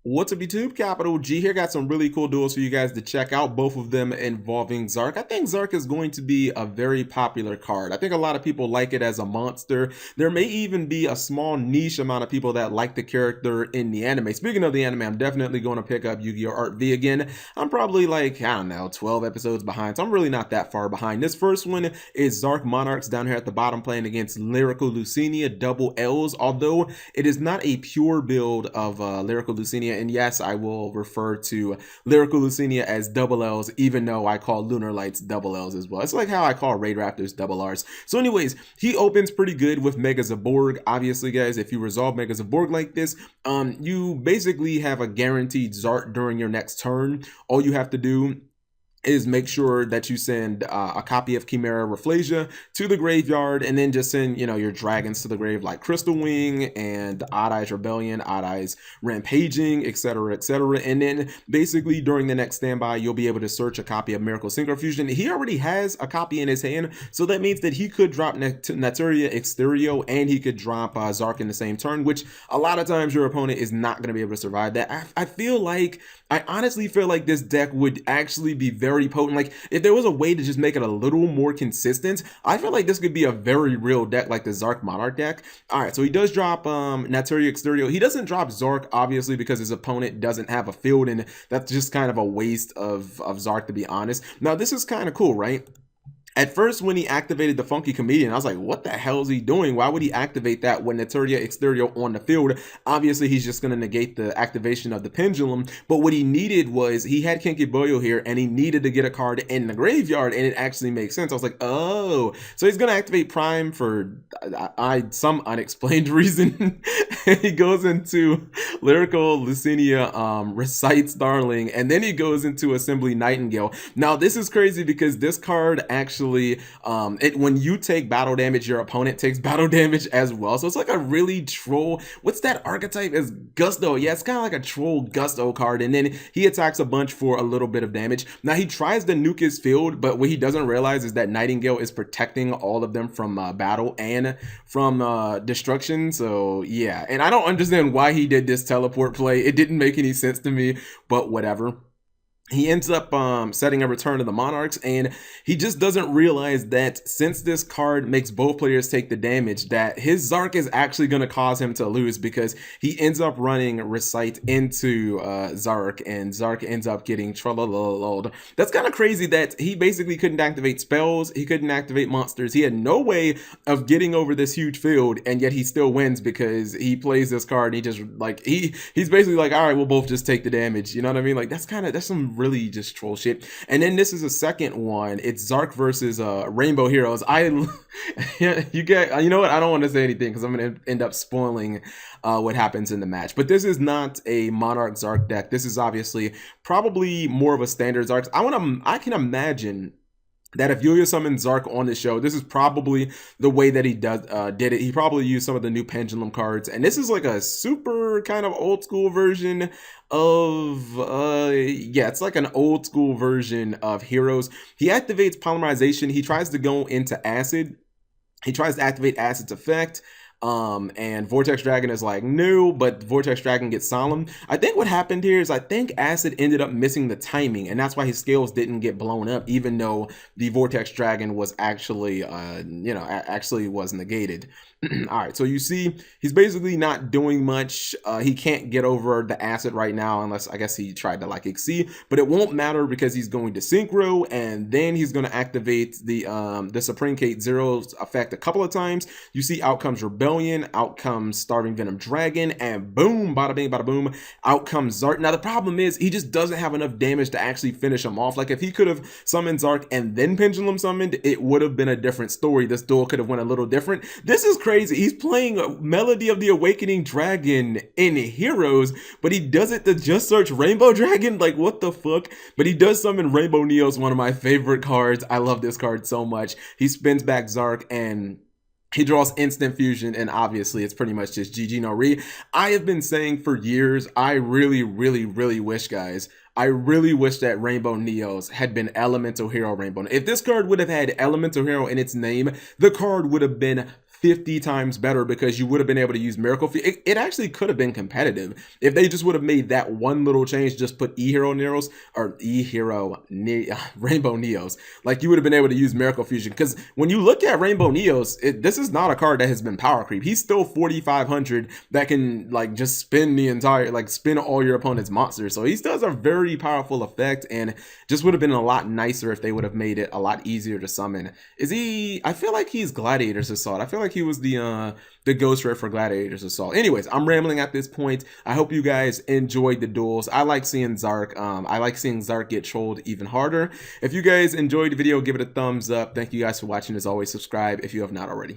What's up YouTube? Capital G here. Got some really cool duels for you guys to check out, both of them involving Zarc. I think Zarc is going to be a very popular card. I think a lot of people like it as a monster. There may even be a small niche amount of people that like the character in the anime. Speaking of the anime, I'm definitely going to pick up Yu-Gi-Oh! Art V again. I'm probably like, I don't know, 12 episodes behind, so I'm really not that far behind. This first one is Zarc Monarchs down here at the bottom playing against Lyrical Lucinia, double L's, although it is not a pure build of Lyrical Lucinia. And yes, I will refer to Lyrical Lucinia as double L's, even though I call Lunar Lights double L's as well. It's like how I call Raid Raptors double R's. So anyways, he opens pretty good with Mega Zaborg. Obviously, guys, if you resolve Mega Zaborg like this, you basically have a guaranteed Zarc during your next turn. All you have to do is make sure that you send a copy of Chimera Rafflesia to the graveyard, and then just send, you know, your dragons to the grave like Crystal Wing and Odd Eyes Rebellion, Odd Eyes Rampaging, etc., etc. And then basically during the next standby, you'll be able to search a copy of Miracle Synchro Fusion. He already has a copy in his hand, so that means that he could drop Naturia Exterio and he could drop Zarc in the same turn, which a lot of times your opponent is not going to be able to survive that. I honestly feel like this deck would actually be very potent. Like, if there was a way to just make it a little more consistent, I feel like this could be a very real deck like the Zarc Monarch deck. All right, so he does drop Naturia Exterio. He doesn't drop Zarc, obviously, because his opponent doesn't have a field, and that's just kind of a waste of Zarc, to be honest. Now, this is kind of cool, right? At first, when he activated the Funky Comedian, I was like, what the hell is he doing? Why would he activate that when Naturia Exterio on the field? Obviously, he's just going to negate the activation of the Pendulum. But what he needed was, he had Kinky-Boyo here, and he needed to get a card in the graveyard, and it actually makes sense. I was like, oh. So he's going to activate Prime for some unexplained reason. He goes into Lyrical Lucinia, recites Darling, and then he goes into Assembly Nightingale. Now, this is crazy because this card actually, when you take battle damage, your opponent takes battle damage as well. So it's like a really troll. What's that archetype? Is Gusto. Yeah, it's kind of like a troll Gusto card. And then he attacks a bunch for a little bit of damage. Now he tries to nuke his field, but what he doesn't realize is that Nightingale is protecting all of them from battle and from destruction. So yeah, and I don't understand why he did this teleport play. It didn't make any sense to me, but whatever. He ends up setting a Return to the Monarchs, and he just doesn't realize that since this card makes both players take the damage, that his Zarc is actually going to cause him to lose, because he ends up running Recite into Zarc, and Zarc ends up getting trollolololed. That's kind of crazy that he basically couldn't activate spells, he couldn't activate monsters, he had no way of getting over this huge field, and yet he still wins because he plays this card, and he just, like, he's basically like, all right, we'll both just take the damage, you know what I mean? Like, that's some really just troll shit. And then this is a second one. It's Zarc versus Rainbow Heroes. You know what? I don't want to say anything because I'm gonna end up spoiling what happens in the match. But this is not a Monarch Zarc deck. This is obviously probably more of a standard Zarc. I can imagine that if Yuya summoned Zarc on the show, this is probably the way that he did it. He probably used some of the new Pendulum cards, and this is like a super kind of old school version of yeah, it's like an old school version of Heroes. He activates Polymerization. He tries to go into Acid. He tries to activate Acid's effect. And Vortex Dragon is like, no, but Vortex Dragon gets Solemn. I think what happened here is I think Acid ended up missing the timing, and that's why his scales didn't get blown up, even though the Vortex Dragon was actually, actually was negated. All right, so you see, he's basically not doing much. He can't get over the Acid right now, unless I guess he tried to like Exceed, but it won't matter because he's going to Synchro, and then he's going to activate the Supreme Kate Zero's effect a couple of times. You see, out comes Rebellion, out comes Starving Venom Dragon, and boom, bada bing, bada boom, out comes Zarc. Now the problem is he just doesn't have enough damage to actually finish him off. Like, if he could have summoned Zarc and then Pendulum summoned, it would have been a different story. This duel could have went a little different. This is crazy. He's playing Melody of the Awakening Dragon in Heroes, but he does it to just search Rainbow Dragon. Like, what the fuck? But he does summon Rainbow Neos, one of my favorite cards. I love this card so much. He spins back Zarc and he draws instant fusion, and obviously it's pretty much just GG no re. I have been saying for years, I really wish, guys, I really wish that Rainbow Neos had been Elemental Hero Rainbow. If this card would have had Elemental Hero in its name, the card would have been 50 times better because you would have been able to use Miracle Fusion. It actually could have been competitive if they just would have made that one little change, just put E-Hero Neos or Rainbow Neos. Like, you would have been able to use Miracle Fusion, because when you look at Rainbow Neos, this is not a card that has been power creep. He's still 4,500 that can like just spin the entire, like spin all your opponent's monsters. So he still has a very powerful effect, and just would have been a lot nicer if they would have made it a lot easier to summon. Is he? I feel like he's Gladiator's Assault. I feel like he was the ghost rare for Gladiator's Assault. Anyways, I'm rambling at this point. I hope you guys enjoyed the duels. I like seeing Zarc. I like seeing Zarc get trolled even harder. If you guys enjoyed the video, give it a thumbs up. Thank you guys for watching. As always, subscribe if you have not already.